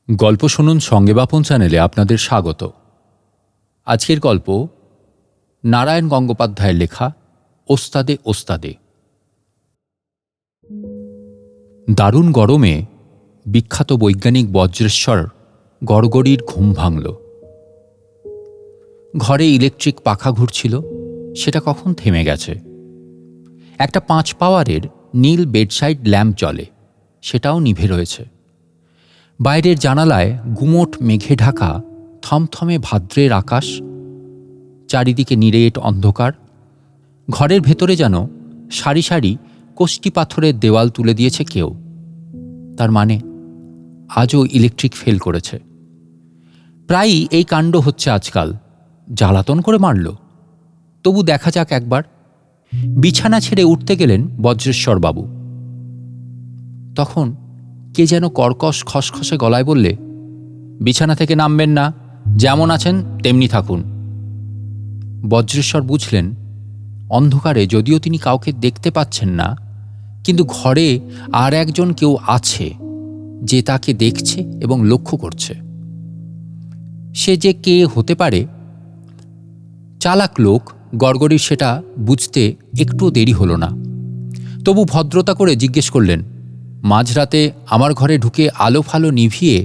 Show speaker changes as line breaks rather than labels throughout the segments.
গল্প শুনুন সঙ্গে বাপন চ্যানেলে আপনাদের স্বাগত। আজকের গল্প নারায়ণ গঙ্গোপাধ্যায়ের লেখা ওস্তাদে ওস্তাদে। দারুণ গরমে বিখ্যাত বৈজ্ঞানিক বজ্রেশ্বর গড়গড়ির ঘুম ভাঙল। ঘরে ইলেকট্রিক পাখা ঘুরছিল, সেটা কখন থেমে গেছে। একটা 5 পাওয়ারের নীল বেডসাইড ল্যাম্প জ্বলে, সেটাও নিভে রয়েছে। বাইরের জানালায় গুমোট মেঘে ঢাকা থমথমে ভাদ্রের আকাশ, চারিদিকে নিরেট অন্ধকার। ঘরের ভেতরে যেন সারি সারি কষ্টি পাথরের দেওয়াল তুলে দিয়েছে কেউ। তার মানে আজও ইলেকট্রিক ফেল করেছে। প্রায়ই এই কাণ্ড হচ্ছে আজকাল। জ্বালাতন করে মারল। তবু দেখা যাক একবার। বিছানা ছেড়ে উঠতে গেলেন বজ্রেশ্বরবাবু। তখন কে যেন কর্কশ খসখসে গলায় বললে, বিছানা থেকে নামবেন না, যেমন আছেন তেমনি থাকুন। বজ্রেশ্বর বুঝলেন, অন্ধকারে যদিও তিনি কাউকে দেখতে পাচ্ছেন না, কিন্তু ঘরে আর একজন কেউ আছে যে তাকে দেখছে এবং লক্ষ্য করছে। সে যে কে হতে পারে, চালাক লোক গড়গড়ির সেটা বুঝতে একটু দেরি হল না। তবু ভদ্রতা করে জিজ্ঞেস করলেন, মাঝরাতে আমার ঘরে ঢুকে আলো ফালো নিভিয়ে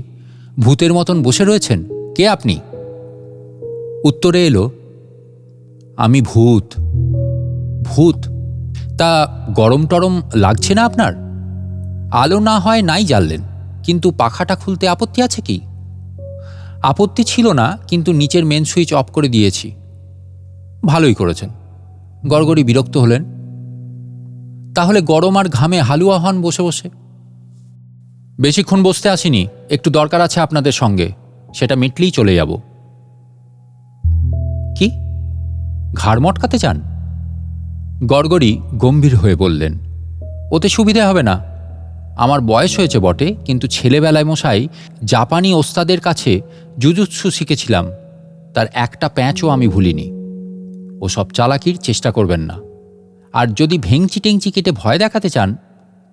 ভূতের মতন বসে রয়েছেন, কে আপনি? উত্তরে এলো, আমি ভূত। ভূত? তা গরম টরম লাগছে না আপনার? আলো না হয় নাই জ্বাললেন, কিন্তু পাখাটা খুলতে আপত্তি আছে কি? আপত্তি ছিল না, কিন্তু নিচের মেন সুইচ অফ করে দিয়েছি। ভালোই করেছেন। গড়গড়ি বিরক্ত হলেন। তাহলে গরম আর ঘামে হালুয়া হন বসে বসে। বেশিক্ষণ বসতে আসিনি, একটু দরকার আছে আপনাদের সঙ্গে, সেটা মিটলেই চলে যাব। কি, ঘাড় মটকাতে চান? গড়গড়ি গম্ভীর হয়ে বললেন, ওতে সুবিধে হবে না। আমার বয়স হয়েছে বটে, কিন্তু ছেলেবেলায় মশাই জাপানি ওস্তাদের কাছে জুজুৎসু শিখেছিলাম। তার একটা প্যাঁচও আমি ভুলিনি। ও সব চালাকির চেষ্টা করবেন না। আর যদি ভেংচি টেংচি কেটে ভয় দেখাতে চান,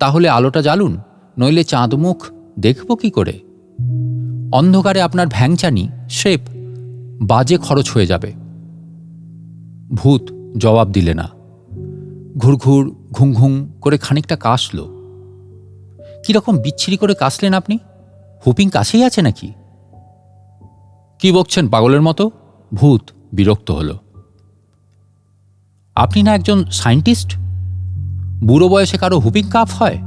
তাহলে আলোটা জ্বালুন, নইলে চাঁদমুখ দেখব কি করে? অন্ধকারে আপনার ভ্যাংচানি স্রেফ বাজে খরচ হয়ে যাবে। ভূত জবাব দিলে না। ঘুরঘুর ঘুং ঘুং করে খানিকটা কাশল। কিরকম বিচ্ছিরি করে কাশলেন আপনি? হুপিং কাছেই আছে নাকি? কি বকছেন পাগলের মতো? ভূত বিরক্ত হল। আপনি না একজন সায়েন্টিস্ট? বুড়ো বয়সে কারো হুপিং কাফ হয়?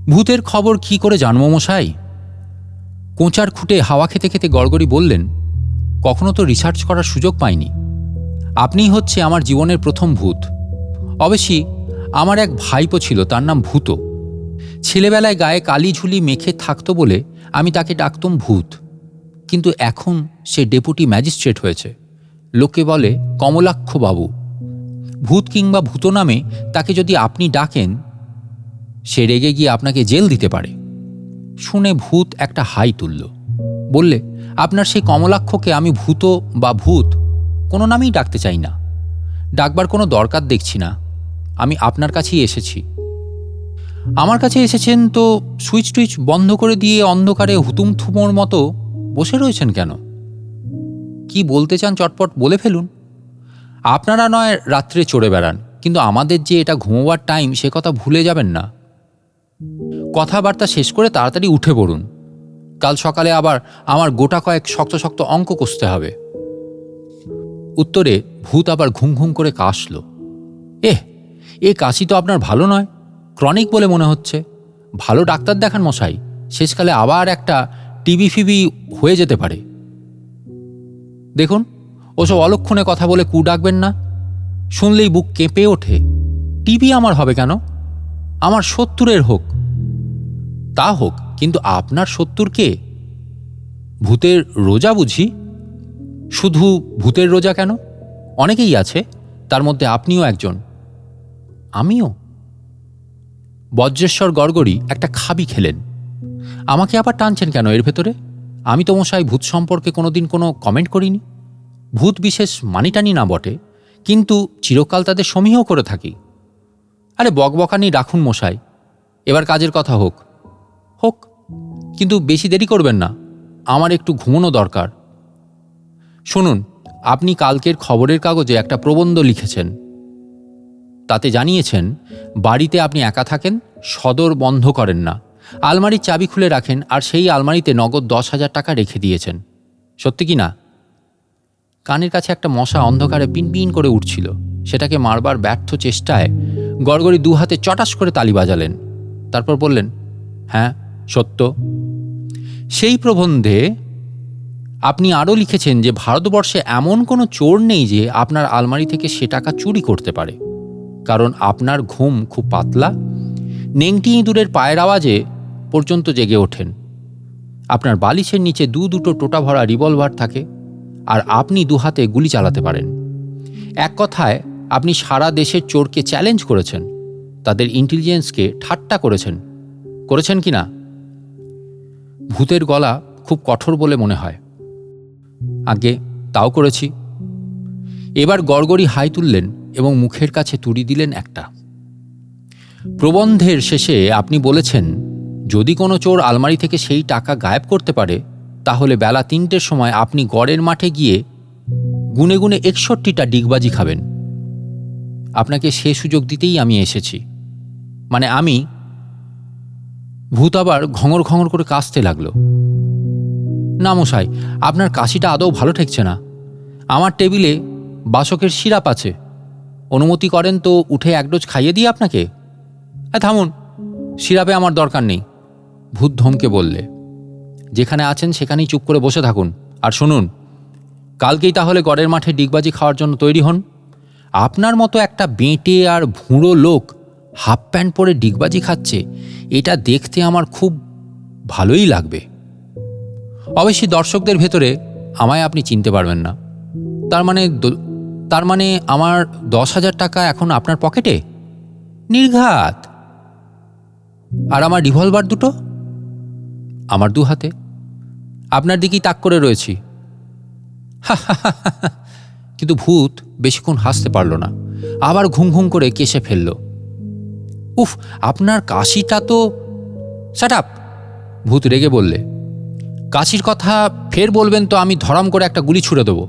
ভূতের খবর কি করে জানবো মশাই? কোঁচার খুঁটে হাওয়া খেতে খেতে গড়গড়ি বললেন, কখনো তো রিসার্চ করার সুযোগ পাইনি। আপনিই হচ্ছে আমার জীবনের প্রথম ভূত। অবশ্যই আমার এক ভাইপো ছিল, তার নাম ভূত। ছেলেবেলায় গায়ে কালি ঝুলি মেখে থাকতো বলে আমি তাকে ডাকতাম ভূত। কিন্তু এখন সে ডেপুটি ম্যাজিস্ট্রেট হয়েছে। লোকে বলে কমলাক্ষ বাবু। ভূত কিংবা ভূত নামে তাকে যদি আপনি ডাকেন, সে রেগে গিয়ে আপনাকে জেল দিতে পারে। শুনে ভূত একটা হাই তুলল। বললে, আপনার সেই কমলাক্ষকে আমি ভূত বা ভূত কোনো নামেই ডাকতে চাই না। ডাকবার কোনো দরকার দেখছি না। আমি আপনার কাছেই এসেছি। আমার কাছে এসেছেন তো সুইচ টুইচ বন্ধ করে দিয়ে অন্ধকারে হুতুম থুমোর মতো বসে রয়েছেন কেন? কি বলতে চান চটপট বলে ফেলুন। আপনারা নয় রাত্রে চড়ে বেড়ান, কিন্তু আমাদের যে এটা ঘুমোবার টাইম, সে কথা ভুলে যাবেন না। কথাবার্তা শেষ করে তাড়াতাড়ি উঠে পড়ুন। কাল সকালে আবার আমার গোটা কয়েক শক্ত শক্ত অঙ্ক কষতে হবে। উত্তরে ভূত আবার ঘুম ঘুম করে কাশল। এ কাশি তো আপনার ভালো নয়, ক্রনিক বলে মনে হচ্ছে। ভালো ডাক্তার দেখান মশাই, শেষকালে আবার একটা টিবি ফিবি হয়ে যেতে পারে। দেখুন, ওসব অলক্ষণে কথা বলে কু ডাকবেন না। শুনলেই বুক কেঁপে ওঠে। টিবি আমার হবে কেন? আমার 70-এর হোক। তা হোক, কিন্তু আপনার 70 কে? ভূতের রোজা বুঝি? শুধু ভূতের রোজা কেন, অনেকেই আছে, তার মধ্যে আপনিও একজন। আমিও? বজ্রেশ্বর গড়গড়ি একটা খাবি খেলেন। আমাকে আবার টানছেন কেন এর ভেতরে? আমি তো মশাই ভূত সম্পর্কে কোনোদিন কোনো কমেন্ট করিনি। ভূত বিশেষ মানিটানি না বটে, কিন্তু চিরকাল তাদের সমীহ করে থাকি। আরে বকবকানি রাখুন মশাই, এবার কাজের কথা হোক। হোক, কিন্তু বেশি দেরি করবেন না, আমার একটু ঘুমোনো দরকার। শুনুন, আপনি কালকের খবরের কাগজে একটা প্রবন্ধ লিখেছেন। তাতে জানিয়েছেন বাড়িতে আপনি একা থাকেন, সদর বন্ধ করেন না, আলমারির চাবি খুলে রাখেন, আর সেই আলমারিতে নগদ 10,000 টাকা রেখে দিয়েছেন। সত্যি কি না? কানের কাছে একটা মশা অন্ধকারে পিনপিন করে উঠছিল। সেটাকে মারবার ব্যর্থ চেষ্টায় গড়গড়ি 2 হাতে চটাস করে তালি বাজালেন। তারপর বললেন, হ্যাঁ সত্য। সেই প্রবন্ধে আপনি আরও লিখেছেন যে ভারতবর্ষে এমন কোনো চোর নেই যে আপনার আলমারি থেকে সে টাকা চুরি করতে পারে, কারণ আপনার ঘুম খুব পাতলা, নেংটি ইঁদুরের পায়ের আওয়াজে পর্যন্ত জেগে ওঠেন। আপনার বালিশের নিচে দুটো টোটা ভরা রিভলভার থাকে, আর আপনি 2 হাতে গুলি চালাতে পারেন। এক কথায় আপনি সারা দেশের চোরকে চ্যালেঞ্জ করেছেন, তাদের ইন্টেলিজেন্সকে ঠাট্টা করেছেন কি না? ভূতের গলা খুব কঠোর বলে মনে হয়। আগে তাও করেছি। এবার গড়গড়ি হাই তুললেন এবং মুখের কাছে তুড়ি দিলেন একটা। প্রবন্ধের শেষে আপনি বলেছেন, যদি কোনো চোর আলমারি থেকে সেই টাকা গায়েব করতে পারে, তাহলে বেলা 3টের সময় আপনি গড়ের মাঠে গিয়ে গুনে গুনে 61টা ডিগবাজি খাবেন। আপনাকে সে সুযোগ দিতেই আমি এসেছি। মানে আমি। ভূত আবার ঘঙর ঘঙর করে কাশতে লাগলো। না মশাই, আপনার কাশিটা আদৌ ভালো ঠেকছে না। আমার টেবিলে বাসকের সিরাপ আছে, অনুমতি করেন তো উঠে 1 ডোজ খাইয়ে দিই আপনাকে? থামুন, সিরাপে আমার দরকার নেই, ভূত ধমকে বললে। যেখানে আছেন সেখানেই চুপ করে বসে থাকুন। আর শুনুন, কালকেই তাহলে গড়ের মাঠে ডিগবাজি খাওয়ার জন্য তৈরি হন। আপনার মতো একটা বেঁটে আর ভুঁড়ো লোক হাফ প্যান্ট পরে ডিগবাজি খাচ্ছে, এটা দেখতে আমার খুব ভালোই লাগবে। অবশ্যই দর্শকদের ভেতরে আমায় আপনি চিনতে পারবেন না। তার মানে আমার 10,000 টাকা এখন আপনার পকেটে? নির্ঘাত। আর আমার রিভলভার 2টো? আমার 2 হাতে। আপনার দিকেই তাক করে রয়েছি। কিন্তু ভূত বেশিক্ষণ হাসতে পারল না, আবার ঘুম ঘুম করে কেশে ফেলল। উফ, আপনার কাশিটা তো। শাট আপ, ভূত রেগে বললে। কাশির কথা ফের বলবেন তো আমি ধরাম করে একটা গুলি ছুঁড়ে দেব।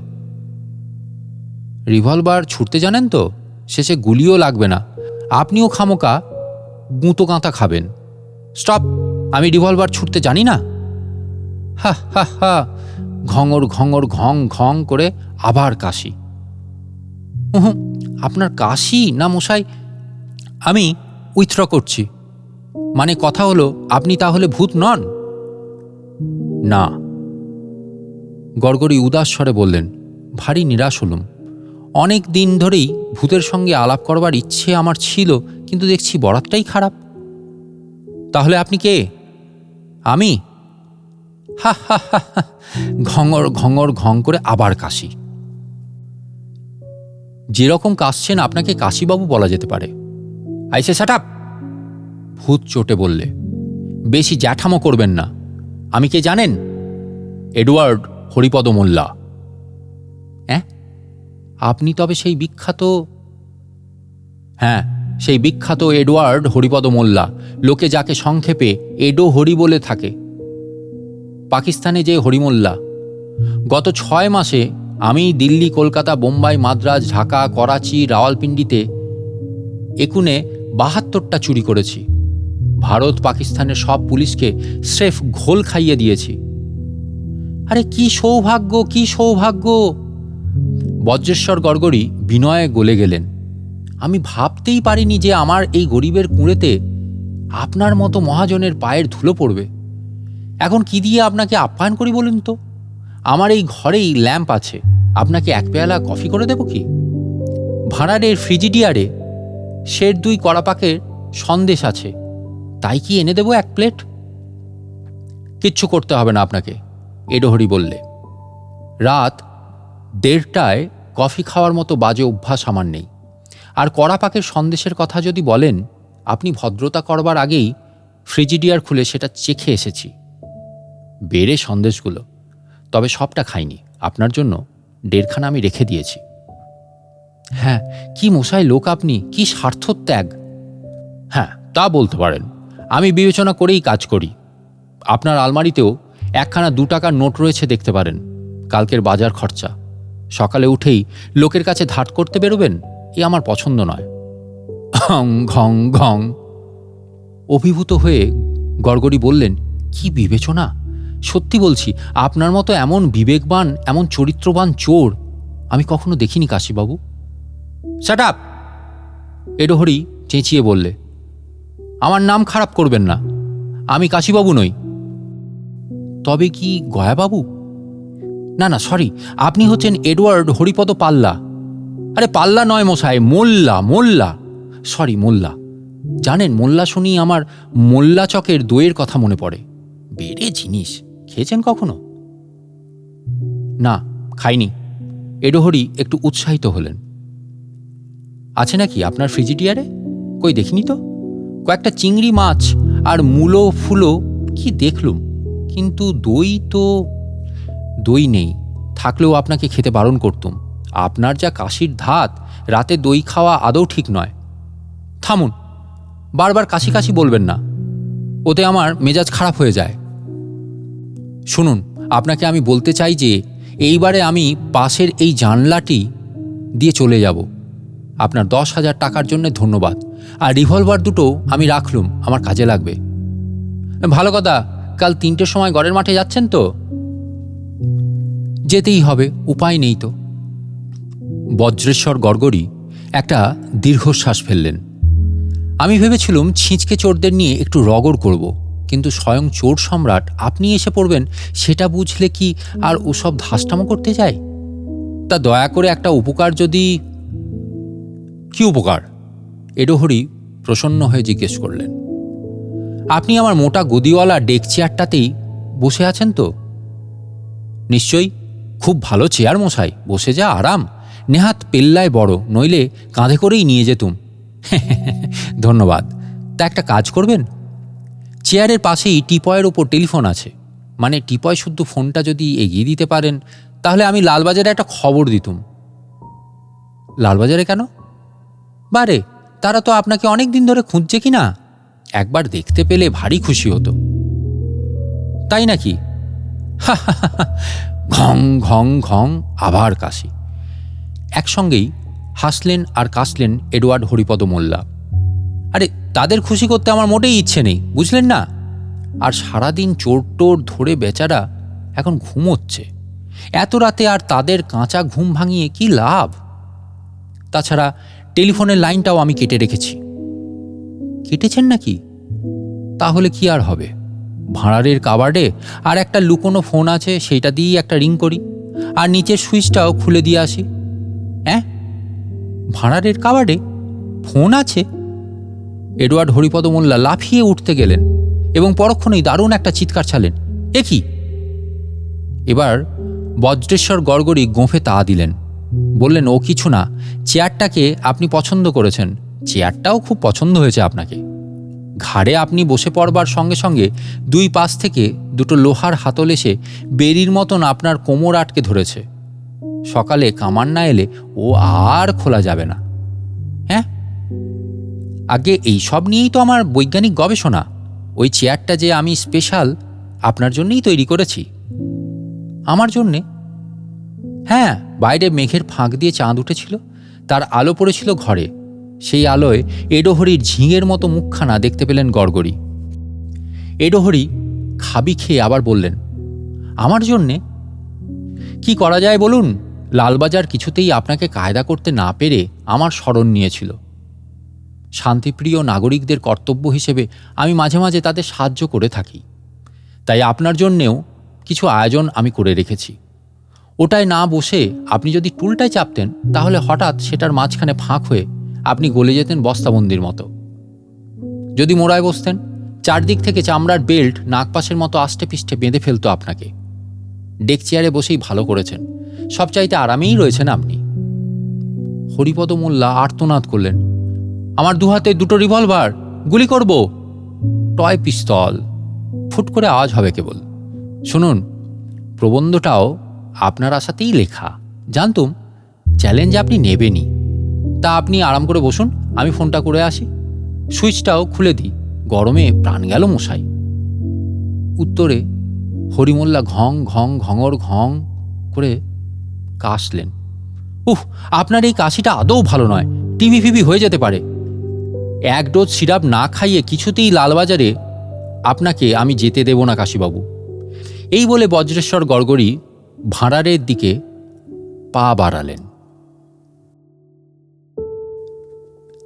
রিভলভার ছুটতে জানেন তো? শেষে গুলিও লাগবে না, আপনিও খামোকা গুঁতো গাঁথা খাবেন। স্টপ, আমি রিভলভার ছুটতে জানি না? হা হা হা, ঘঙর ঘঙর ঘং ঘং করে আবার কাশি। আপনার কাশি না মশাই, আমি উইথড্র করছি। মানে কথা হলো, আপনি তাহলে ভূত নন? না। গড়গড়ি উদাস স্বরে বললেন। ভারী নিরাশ হলুম। অনেক দিন ধরেই ভূতের সঙ্গে আলাপ করবার ইচ্ছে আমার ছিল, কিন্তু দেখছি বরাতটাই খারাপ। তাহলে আপনি কে? আমি? হা হা হা, ঘঙর ঘঙর ঘং করে আবার কাশি। যেরকম কাশছেন আপনাকে কাশিবাবু বলা যেতে পারে। আইসে শাট আপ, ভূত চটে বললে। বেশি জ্যাঠামো করবেন না। আমি কে জানেন? এডওয়ার্ড হরিপদ মোল্লা। আপনি তবে সেই বিখ্যাত? হ্যাঁ, সেই বিখ্যাত এডওয়ার্ড হরিপদ মোল্লা, লোকে যাকে সংক্ষেপে এডো হরি বলে থাকে। পাকিস্তানে যে হরিমোল্লা। গত 6 মাসে আমি দিল্লি, কলকাতা, বোম্বাই, মাদ্রাজ, ঢাকা, করাচি, রাওয়ালপিন্ডিতে একুনে 72টা চুরি করেছি। ভারত পাকিস্তানের সব পুলিশকে স্রেফ ঘোল খাইয়ে দিয়েছি। আরে কি সৌভাগ্য, কি সৌভাগ্য! বজ্রেশ্বর গড়গড়ি বিনয়ে গলে গেলেন। আমি ভাবতেই পারিনি যে আমার এই গরিবের কুঁড়েতে আপনার মতো মহাজনের পায়ের ধুলো পড়বে। এখন কি দিয়ে আপনাকে আপ্যায়ন করি বলুন তো? আমার এই ঘরেই ল্যাম্প আছে, আপনাকে 1 পেয়ালা কফি করে দেব কি? ভাঁড়ারের ফ্রিজিডিয়ারে 2 কড়াপাকের সন্দেশ আছে, তাই কি এনে দেব 1 প্লেট? কিচ্ছু করতে হবে না আপনাকে, এডোহরি বললে। রাত 1:30টায় কফি খাওয়ার মতো বাজে অভ্যাস আমার নেই। আর কড়াপাকের সন্দেশের কথা যদি বলেন, আপনি ভদ্রতা করবার আগেই ফ্রিজিডিয়ার খুলে সেটা চেখে এসেছি। বেড়ে সন্দেশগুলো, তবে সবটা খাইনি। আপনার জন্য 1.5খানা আমি রেখে দিয়েছি। হ্যাঁ, কি মশাই লোক আপনি, কি স্বার্থত্যাগ! হ্যাঁ, তা বলতে পারেন। আমি বিবেচনা করেই কাজ করি। আপনার আলমারিতেও একখানা 2 টাকার নোট রয়েছে, দেখতে পারেন। কালকের বাজার খরচা। সকালে উঠেই লোকের কাছে ধার করতে বেরোবেন, এ আমার পছন্দ নয়। ঘং ঘং ঘং। অভিভূত হয়ে গড়গড়ি বললেন, কি বিবেচনা! সত্যি বলছি, আপনার মতো এমন বিবেকবান, এমন চরিত্রবান চোর আমি কখনো দেখিনি কাশীবাবু। Shut up! এডোহরি চেঁচিয়ে বললে। আমার নাম খারাপ করবেন না, আমি কাশীবাবু নই। তবে কি গয়াবাবু? না না, সরি, আপনি হচ্ছেন এডওয়ার্ড হরিপদ পাল্লা। আরে পাল্লা নয় মশাই, মোল্লা, মোল্লা। সরি, মোল্লা। জানেন, মোল্লা শুনি আমার মোল্লা চকের দইয়ের কথা মনে পড়ে। বেড়ে জিনিস, খেয়েছেন কখনো? না, খাইনি। এডোহরি একটু উৎসাহিত হলেন। আছে নাকি আপনার ফ্রিজিডিয়ারে? কই দেখিনি তো। কয়েকটা চিংড়ি মাছ আর মূলো ফুলো কি দেখলুম, কিন্তু দই তো। দই নেই, থাকলেও আপনাকে খেতে বারণ করতুম। আপনার যা কাশির ধাত, রাতে দই খাওয়া আদৌ ঠিক নয়। থামুন, বারবার কাশি কাশি বলবেন না, ওতে আমার মেজাজ খারাপ হয়ে যায়। শুনুন, আপনাকে আমি বলতে চাই যে এইবারে আমি পাশের এই জানলাটি দিয়ে চলে যাব। আপনার 10,000 টাকার জন্য ধন্যবাদ। আর রিভলভার দুটো আমি রাখলুম, আমার কাজে লাগবে। ভালো কথা, কাল 3টের সময় গড়ের মাঠে যাচ্ছেন তো? যেতেই হবে, উপায় নেই তো। বজ্রেশ্বর গড়গড়ি একটা দীর্ঘশ্বাস ফেললেন। আমি ভেবেছিলুম ছিঁচকে চোরদের নিয়ে একটু রগড় করব, কিন্তু স্বয়ং চোর সম্রাট আপনি এসে পড়বেন, সেটা বুঝলে কি আর ওসব ধাস্তামো করতে যায়? তা দয়া করে একটা উপকার যদি। কি উপকার? এডোহরি প্রসন্ন হয়ে জিজ্ঞেস করলেন। আপনি আমার মোটা গদিওয়ালা ডেক চেয়ারটাতেই বসে আছেন তো? নিশ্চয়ই। খুব ভালো চেয়ার মশাই, বসে যা আরাম। নেহাত পেল্লায় বড়, নইলে কাঁধে করেই নিয়ে যেতুম। ধন্যবাদ। তা একটা কাজ করবেন, চেয়ারের পাশেই টিপয়ের ওপর টেলিফোন আছে। মানে টিপয় শুদ্ধ ফোনটা যদি এগিয়ে দিতে পারেন, তাহলে আমি লালবাজারে একটা খবর দিতুম। লালবাজারে কেন? বারে, তারা তো আপনাকে অনেক দিন ধরে খুঁজছে কি না, একবার দেখতে পেলে ভারী খুশি হতো। তাই নাকি? ঘং ঘং ঘং, আবার কাশি। একসঙ্গেই হাসলেন আর কাশলেন এডওয়ার্ড হরিপদ মোল্লা। আরে তাদের খুশি করতে আমার মোটেই ইচ্ছে নেই, বুঝলেন না? আর সারাদিন চোর টোর ধরে বেচারা এখন ঘুমোচ্ছে। এত রাতে আর তাদের কাঁচা ঘুম ভাঙিয়ে কি লাভ? তাছাড়া টেলিফোনের লাইনটাও আমি কেটে রেখেছি। কেটেছেন নাকি? তাহলে কি আর হবে, ভাঁড়ারের কাবার্ডে আর একটা লুকোনো ফোন আছে, সেইটা দিয়েই একটা রিং করি, আর নিচের সুইচটাও খুলে দিয়ে আসি। হ্যাঁ, ভাঁড়ারের কাবার্ডে ফোন আছে? এডওয়ার্ড হরিপদ মোল্লা লাফিয়ে উঠতে গেলেন এবং পরক্ষণেই দারুণ একটা চিৎকার ছাড়লেন। এ কি? এবার বজ্রেশ্বর গড়গড়ি গোঁফে তা দিলেন, বললেন, ও কিছু না, চেয়ারটাকে আপনি পছন্দ করেছেন, চেয়ারটাও খুব পছন্দ হয়েছে আপনাকে। ঘাড়ে আপনি বসে পড়বার সঙ্গে সঙ্গে 2 পাশ থেকে দুটো লোহার হাতল এসে বেরির মতন আপনার কোমর আটকে ধরেছে। সকালে কামান না এলে ও আর খোলা যাবে না। হ্যাঁ, আগে এই সব নিয়েই তো আমার বৈজ্ঞানিক গবেষণা। ওই চেয়ারটা যে আমি স্পেশাল আপনার জন্যই তৈরি করেছি। আমার জন্যে? হ্যাঁ, বাইরে মেঘের ফাঁক দিয়ে চাঁদ উঠেছিল, তার আলো পড়েছিল ঘরে। সেই আলোয় এডোহরির ঝিঙের মতো মুখখানা দেখতে পেলেন গড়গড়ি। এডোহরি খাবি খেয়ে আবার বললেন, আমার জন্যে? কি করা যায় বলুন? লালবাজার কিছুতেই আপনাকে কায়দা করতে না পেরে আমার শরণ নিয়েছিল। শান্তিপ্রিয় নাগরিকদের কর্তব্য হিসেবে আমি মাঝে মাঝে তাদের সাহায্য করে থাকি। তাই আপনার জন্যেও কিছু আয়োজন আমি করে রেখেছি। ওটায় না বসে আপনি যদি টুলটায় চাপতেন, তাহলে হঠাৎ সেটার মাঝখানে ফাঁক হয়ে আপনি গলে যেতেন বস্তাবন্দির মতো। যদি মোড়ায় বসতেন, চারদিক থেকে চামড়ার বেল্ট নাগপাশের মতো আষ্টে পিষ্টে বেঁধে ফেলতো আপনাকে। ডেক চেয়ারে বসেই ভালো করেছেন, সবচাইতে আরামেই রয়েছেন আপনি। হরিপদ মোল্লা আর্তনাদ করলেন, আমার 2 হাতে 2টো রিভলভার, গুলি করব। টয় পিস্তল, ফুট করে আওয়াজ হবে কেবল। শুনুন, প্রবন্ধটাও আপনার আশাতেই লেখা, জানতুম চ্যালেঞ্জ আপনি নেবেনই। তা আপনি আরাম করে বসুন, আমি ফোনটা করে আসি। সুইচটাও খুলে দিই, গরমে প্রাণ গেল মশাই। উত্তরে হরিমোল্লা ঘং ঘং ঘঙর ঘং করে কাশলেন। আপনার এই কাশিটা আদৌ ভালো নয়, টিবি ফিবি হয়ে যেতে পারে। এক ডোজ সিরাপ না খাইয়ে কিছুতেই লালবাজারে আপনাকে আমি যেতে দেব না কাশীবাবু। এই বলে বজ্রেশ্বর গড়গড়ি ভাঁড়ারের দিকে পা বাড়ালেন।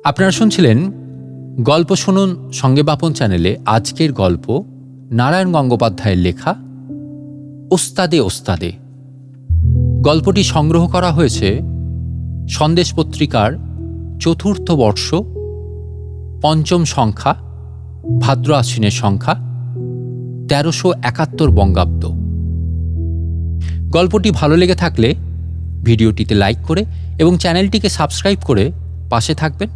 আপনারা শুনছিলেন গল্প শুনুন সঙ্গে বাপন চ্যানেলে আজকের গল্প নারায়ণ গঙ্গোপাধ্যায়ের লেখা ওস্তাদে ওস্তাদে। গল্পটি সংগ্রহ করা হয়েছে সন্দেশ পত্রিকার ৪র্থ বর্ষ ৫ম সংখ্যা, ভাদ্র আশ্বিনের সংখ্যা ১৩৭১ বঙ্গাব্দ। গল্পটি ভালো লেগে থাকলে ভিডিওটিতে লাইক করে এবং চ্যানেলটিকে সাবস্ক্রাইব করে পাশে থাকবেন।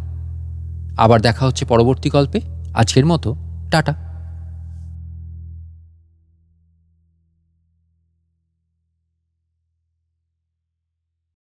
আবার দেখা হচ্ছে পরবর্তী গল্পে। আজকের মতো টাটা।